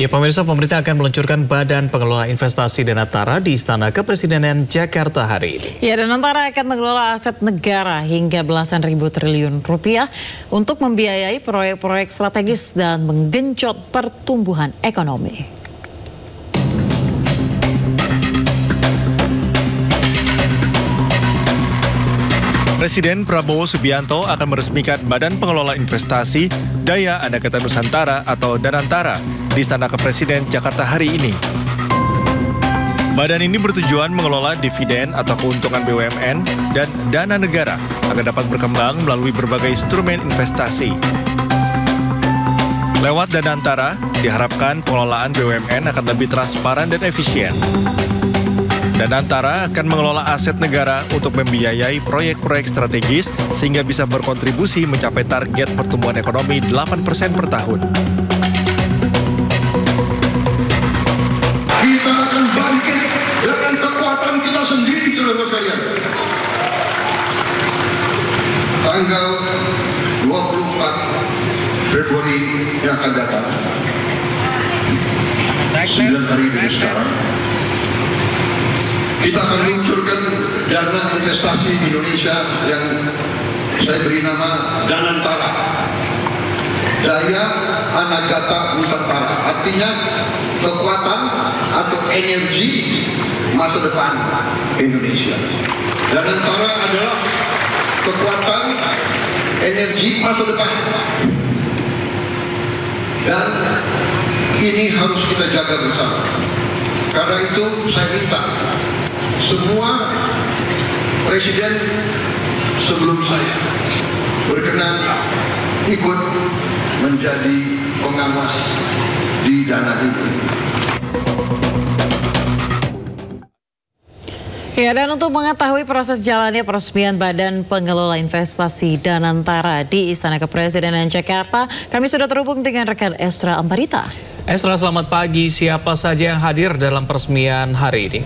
Ya pemirsa, pemerintah akan meluncurkan Badan Pengelola Investasi Danantara di Istana Kepresidenan Jakarta hari ini. Ya, Danantara akan mengelola aset negara hingga belasan ribu triliun rupiah untuk membiayai proyek-proyek strategis dan menggenjot pertumbuhan ekonomi. Presiden Prabowo Subianto akan meresmikan Badan Pengelola Investasi Daya Andakata Nusantara atau Danantara di Istana Kepresiden Jakarta hari ini. Badan ini bertujuan mengelola dividen atau keuntungan BUMN dan dana negara agar dapat berkembang melalui berbagai instrumen investasi. Lewat Danantara, diharapkan pengelolaan BUMN akan lebih transparan dan efisien. Danantara akan mengelola aset negara untuk membiayai proyek-proyek strategis sehingga bisa berkontribusi mencapai target pertumbuhan ekonomi 8% per tahun. Kita akan bangkit dengan kekuatan kita sendiri, saudara sekalian. Tanggal 24 Februari yang akan datang, 9 hari dari sekarang, kita akan luncurkan dana investasi Indonesia yang saya beri nama Danantara, Daya Andakata Nusantara. Artinya kekuatan atau energi masa depan Indonesia. Danantara adalah kekuatan energi masa depan. Dan ini harus kita jaga bersama. Karena itu saya minta semua presiden sebelum saya berkenan ikut menjadi pengawas di dana itu. Ya, dan untuk mengetahui proses jalannya peresmian Badan Pengelola Investasi Danantara di Istana Kepresidenan Jakarta, kami sudah terhubung dengan rekan Estra Ambarita. Estra, selamat pagi. Siapa saja yang hadir dalam peresmian hari ini?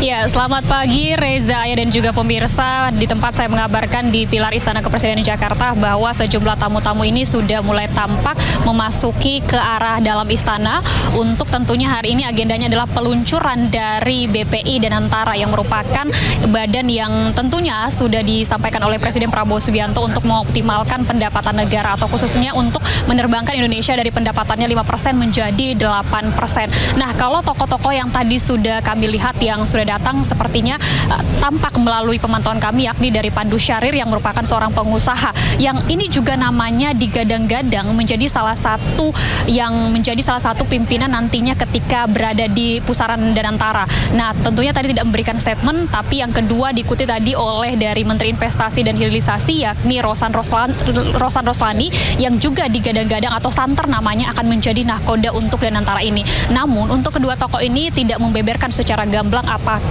Ya, selamat pagi Reza dan juga pemirsa. Di tempat saya mengabarkan di Pilar Istana Kepresidenan Jakarta bahwa sejumlah tamu-tamu ini sudah mulai tampak memasuki ke arah dalam istana untuk tentunya hari ini agendanya adalah peluncuran dari BPI Danantara yang merupakan badan yang tentunya sudah disampaikan oleh Presiden Prabowo Subianto untuk mengoptimalkan pendapatan negara atau khususnya untuk menerbangkan Indonesia dari pendapatannya 5% menjadi 8%. Nah, kalau tokoh-tokoh yang tadi sudah kami lihat yang sudah datang sepertinya tampak melalui pemantauan kami, yakni dari Pandu Syarir yang merupakan seorang pengusaha yang ini juga namanya digadang-gadang menjadi salah satu pimpinan nantinya ketika berada di pusaran Danantara. Nah, tentunya tadi tidak memberikan statement, tapi yang kedua diikuti tadi oleh dari Menteri Investasi dan Hilirisasi yakni Rosan Roslani yang juga digadang-gadang atau santer namanya akan menjadi nahkoda untuk Danantara ini. Namun untuk kedua tokoh ini tidak membeberkan secara gamblang apakah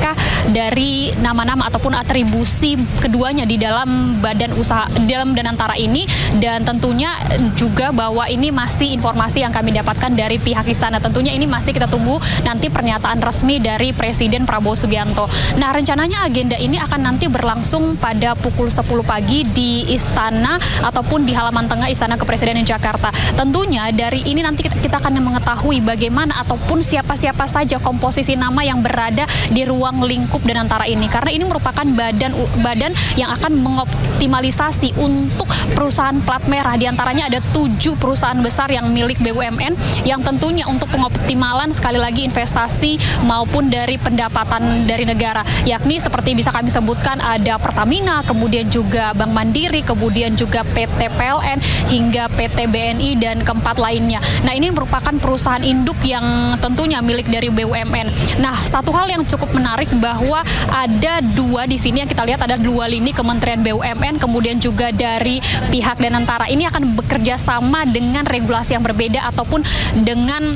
dari nama-nama ataupun atribusi keduanya di dalam badan usaha dalam Danantara ini, dan tentunya juga bahwa ini masih informasi yang kami dapatkan dari pihak istana. Tentunya ini masih kita tunggu nanti pernyataan resmi dari Presiden Prabowo Subianto. Nah, rencananya agenda ini akan nanti berlangsung pada pukul 10 pagi di istana ataupun di halaman tengah Istana Kepresidenan Jakarta. Tentunya dari ini nanti kita akan mengetahui bagaimana ataupun siapa-siapa saja komposisi nama yang berada di ruang lingkup Danantara ini, karena ini merupakan badan yang akan mengoptimalisasi untuk perusahaan plat merah. Di antaranya ada 7 perusahaan besar yang milik BUMN yang tentunya untuk pengoptimalan sekali lagi investasi maupun dari pendapatan dari negara, yakni seperti bisa kami sebutkan ada Pertamina, kemudian juga Bank Mandiri, kemudian juga PT PLN hingga PT BNI dan keempat lainnya. Nah, ini merupakan perusahaan induk yang tentunya milik dari BUMN. Nah, satu hal yang cukup menarik bahwa ada 2 di sini yang kita lihat, ada 2 lini Kementerian BUMN, kemudian juga dari pihak Danantara ini akan bekerja sama dengan regulasi yang berbeda ataupun dengan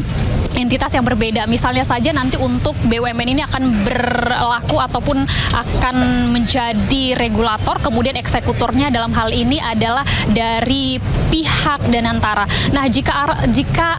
entitas yang berbeda. Misalnya saja nanti untuk BUMN ini akan berlaku ataupun akan menjadi regulator, kemudian eksekutornya dalam hal ini adalah dari pihak Danantara. Nah, jika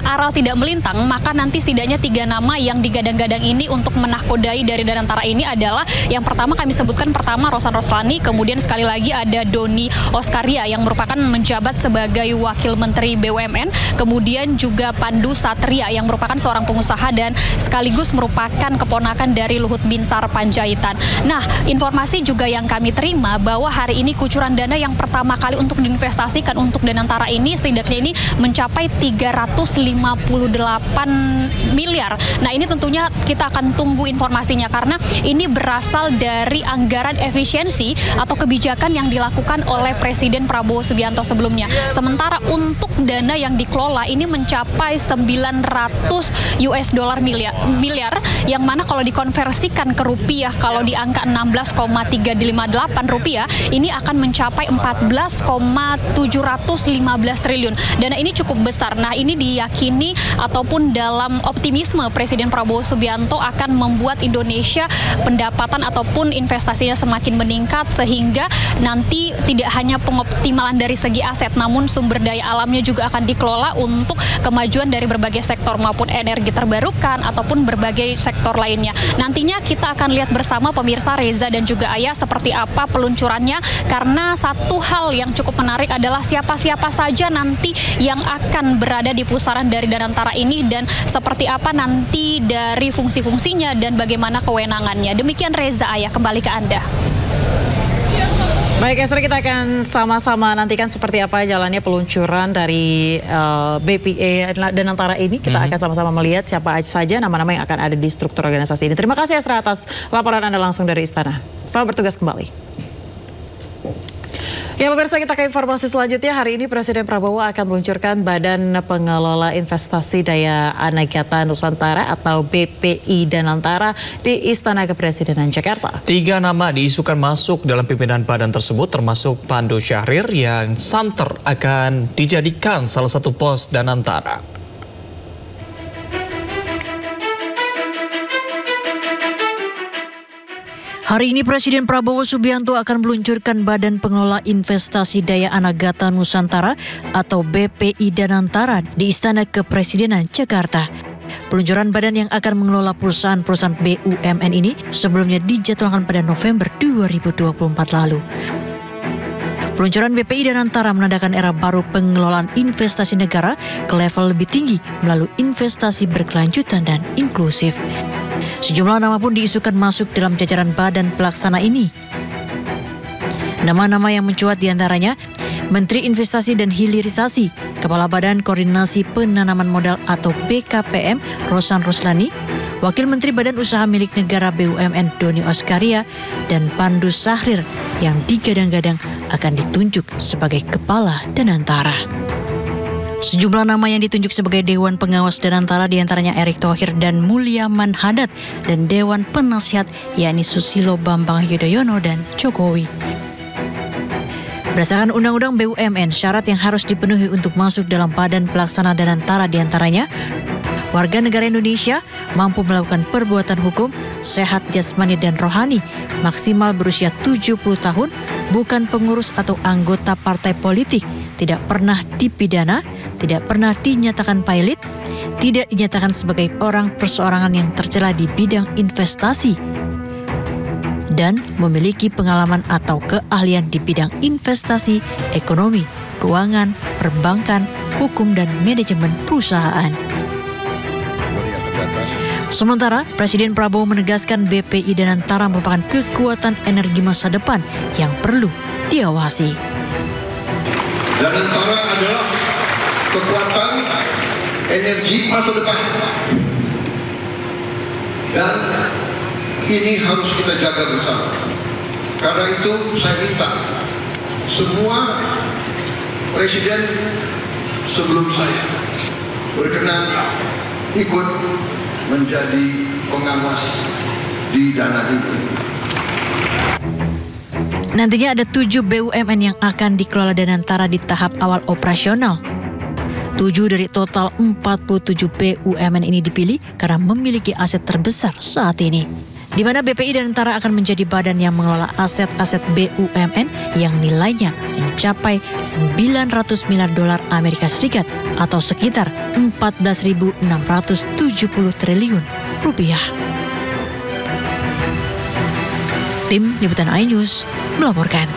Aral tidak melintang, maka nanti setidaknya 3 nama yang digadang-gadang ini untuk menahkodai dari Danantara ini adalah yang pertama kami sebutkan, pertama Rosan Roslani, kemudian sekali lagi ada Doni Oskaria yang merupakan menjabat sebagai Wakil Menteri BUMN, kemudian juga Pandu Satria yang merupakan seorang pengusaha dan sekaligus merupakan keponakan dari Luhut Binsar Panjaitan. Nah, informasi juga yang kami terima bahwa hari ini kucuran dana yang pertama kali untuk diinvestasikan untuk Danantara ini setidaknya ini mencapai 358 miliar. Nah, ini tentunya kita akan tunggu informasinya karena ini berasal dari anggaran efisiensi atau kebijakan yang dilakukan oleh Presiden Prabowo Subianto sebelumnya. Sementara untuk dana yang dikelola ini mencapai 900 US dollar miliar, yang mana kalau dikonversikan ke rupiah, kalau di angka 16,358 rupiah, ini akan mencapai 14,715 triliun. Dana ini cukup besar. Nah, ini diyakini ataupun dalam optimisme Presiden Prabowo Subianto akan membuat Indonesia pendapatan ataupun investasinya semakin meningkat sehingga nanti tidak hanya pengoptimalan dari segi aset, namun sumber daya alamnya juga akan dikelola untuk kemajuan dari berbagai sektor maupun energi terbarukan ataupun berbagai sektor lainnya. Nantinya kita akan lihat bersama pemirsa Reza dan juga Ayah seperti apa peluncurannya, karena satu hal yang cukup menarik adalah siapa-siapa saja nanti yang akan berada di pusaran dari Danantara ini dan seperti apa nanti dari fungsi-fungsinya dan bagaimana kewenangannya. Demikian Reza, Ayah, kembali ke Anda. Baik, Esther, kita akan sama-sama nantikan seperti apa jalannya peluncuran dari BPI Danantara ini. Kita akan sama-sama melihat siapa saja nama-nama yang akan ada di struktur organisasi ini. Terima kasih, Esther, atas laporan Anda langsung dari Istana. Selamat bertugas kembali. Ya, pemirsa, kita ke informasi selanjutnya. Hari ini Presiden Prabowo akan meluncurkan Badan Pengelola Investasi Daya Anagata Nusantara atau BPI Danantara di Istana Kepresidenan Jakarta. 3 nama diisukan masuk dalam pimpinan badan tersebut, termasuk Pandu Syahrir yang santer akan dijadikan salah satu pos Danantara. Hari ini Presiden Prabowo Subianto akan meluncurkan Badan Pengelola Investasi Daya Anagata Nusantara atau BPI Danantara di Istana Kepresidenan Jakarta. Peluncuran badan yang akan mengelola perusahaan-perusahaan BUMN ini sebelumnya dijadwalkan pada November 2024 lalu. Peluncuran BPI Danantara menandakan era baru pengelolaan investasi negara ke level lebih tinggi melalui investasi berkelanjutan dan inklusif. Sejumlah nama pun diisukan masuk dalam jajaran badan pelaksana ini. Nama-nama yang mencuat diantaranya Menteri Investasi dan Hilirisasi, Kepala Badan Koordinasi Penanaman Modal atau BKPM Rosan Roslani, Wakil Menteri Badan Usaha Milik Negara BUMN Doni Oskaria, dan Pandu Syahrir yang digadang-gadang akan ditunjuk sebagai Kepala Danantara. Sejumlah nama yang ditunjuk sebagai Dewan Pengawas Danantara diantaranya Erick Thohir dan Mulyaman Hadad, dan Dewan Penasihat yakni Susilo Bambang Yudhoyono dan Jokowi. Berdasarkan Undang-Undang BUMN, syarat yang harus dipenuhi untuk masuk dalam Badan Pelaksana Danantara diantaranya warga negara Indonesia, mampu melakukan perbuatan hukum, sehat jasmani dan rohani, maksimal berusia 70 tahun, bukan pengurus atau anggota partai politik, tidak pernah dipidana, tidak pernah dinyatakan pailit, tidak dinyatakan sebagai orang perseorangan yang tercela di bidang investasi, dan memiliki pengalaman atau keahlian di bidang investasi, ekonomi, keuangan, perbankan, hukum, dan manajemen perusahaan. Sementara, Presiden Prabowo menegaskan BPI Danantara merupakan kekuatan energi masa depan yang perlu diawasi. Danantara adalah kekuatan energi masa depan, dan ini harus kita jaga bersama. Karena itu saya minta semua presiden sebelum saya berkenan ikut menjadi pengawas di dana itu. Nantinya ada 7 BUMN yang akan dikelola Danantara di tahap awal operasional. 7 dari total 47 BUMN ini dipilih karena memiliki aset terbesar saat ini, di mana BPI Danantara akan menjadi badan yang mengelola aset-aset BUMN yang nilainya mencapai $900 miliar Amerika Serikat atau sekitar 14.670 triliun rupiah. Tim Liputan iNews melaporkan.